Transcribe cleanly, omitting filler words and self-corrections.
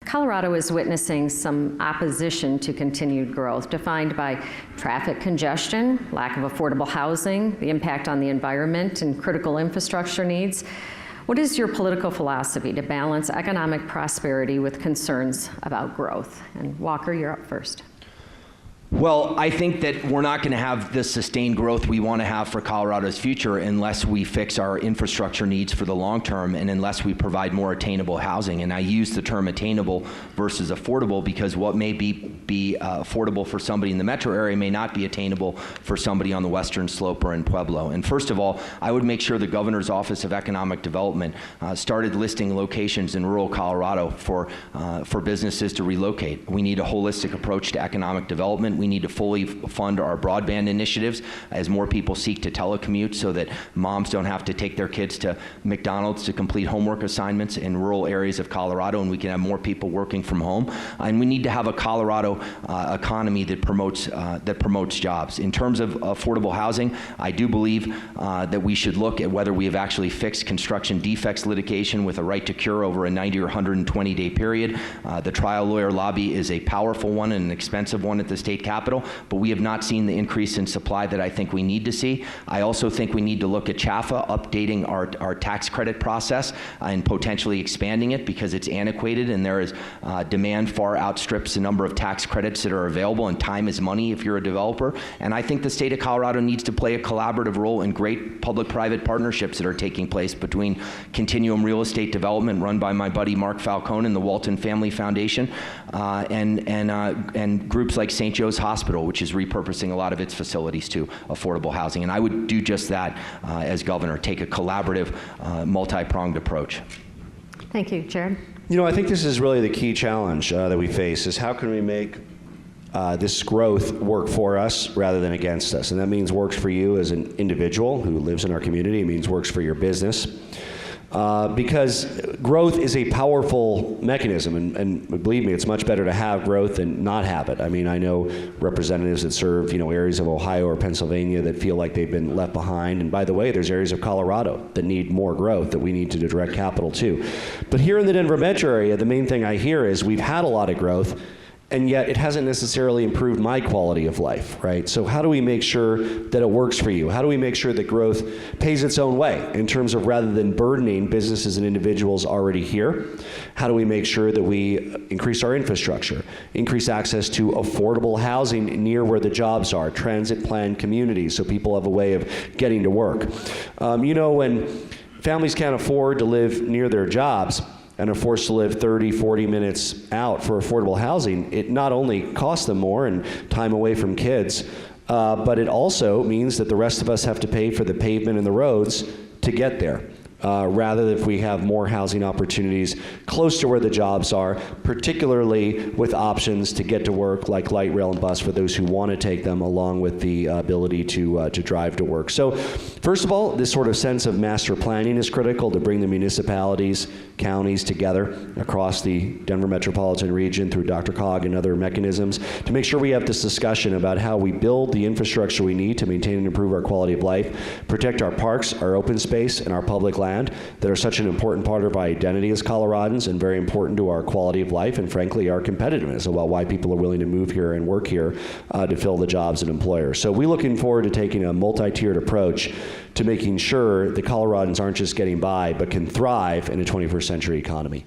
Colorado is witnessing some opposition to continued growth, defined by traffic congestion, lack of affordable housing, the impact on the environment, and critical infrastructure needs. What is your political philosophy to balance economic prosperity with concerns about growth? And Walker, you're up first. Well, I think that we're not going to have the sustained growth we want to have for Colorado's future unless we fix our infrastructure needs for the long term and unless we provide more attainable housing. And I use the term attainable versus affordable because what may be affordable for somebody in the metro area may not be attainable for somebody on the western slope or in Pueblo. And first of all, I would make sure the Governor's Office of Economic Development started listing locations in rural Colorado for businesses to relocate. We need a holistic approach to economic development. We need to fully fund our broadband initiatives as more people seek to telecommute so that moms don't have to take their kids to McDonald's to complete homework assignments in rural areas of Colorado, and we can have more people working from home. And we need to have a Colorado economy that promotes jobs. In terms of affordable housing, I do believe that we should look at whether we have actually fixed construction defects litigation with a right to cure over a 90 or 120-day period. The trial lawyer lobby is a powerful one and an expensive one at the state capital, but we have not seen the increase in supply that I think we need to see. I also think we need to look at CHAFA updating our tax credit process and potentially expanding it because it's antiquated and there is demand far outstrips the number of tax credits that are available, and time is money if you're a developer. And I think the state of Colorado needs to play a collaborative role in great public-private partnerships that are taking place between Continuum Real Estate Development run by my buddy Mark Falcone and the Walton Family Foundation and groups like St. Joe's Hospital, which is repurposing a lot of its facilities to affordable housing. And I would do just that as governor, take a collaborative, multi-pronged approach. Thank you. Jared? You know, I think this is really the key challenge that we face is how can we make this growth work for us rather than against us. And that means works for you as an individual who lives in our community. It means works for your business. Because growth is a powerful mechanism, and believe me, it's much better to have growth than not have it. I mean, I know representatives that serve, areas of Ohio or Pennsylvania that feel like they've been left behind, and by the way, there's areas of Colorado that need more growth that we need to direct capital to. But here in the Denver metro area, the main thing I hear is we've had a lot of growth, and yet it hasn't necessarily improved my quality of life, right? So how do we make sure that it works for you? How do we make sure that growth pays its own way in terms of rather than burdening businesses and individuals already here? How do we make sure that we increase our infrastructure, increase access to affordable housing near where the jobs are, transit planned communities so people have a way of getting to work? When families can't afford to live near their jobs, and are forced to live 30, 40 minutes out for affordable housing, it not only costs them more and time away from kids, but it also means that the rest of us have to pay for the pavement and the roads to get there. Rather than if we have more housing opportunities close to where the jobs are, particularly with options to get to work like light rail and bus for those who want to take them, along with the ability to drive to work. So first of all, this sort of sense of master planning is critical to bring the municipalities, counties together across the Denver metropolitan region through DRCOG and other mechanisms to make sure we have this discussion about how we build the infrastructure we need to maintain and improve our quality of life, protect our parks, our open space, and our public land that are such an important part of our identity as Coloradans and very important to our quality of life and frankly our competitiveness about why people are willing to move here and work here to fill the jobs and employers. So we're looking forward to taking a multi-tiered approach to making sure that Coloradans aren't just getting by but can thrive in a 21st century economy.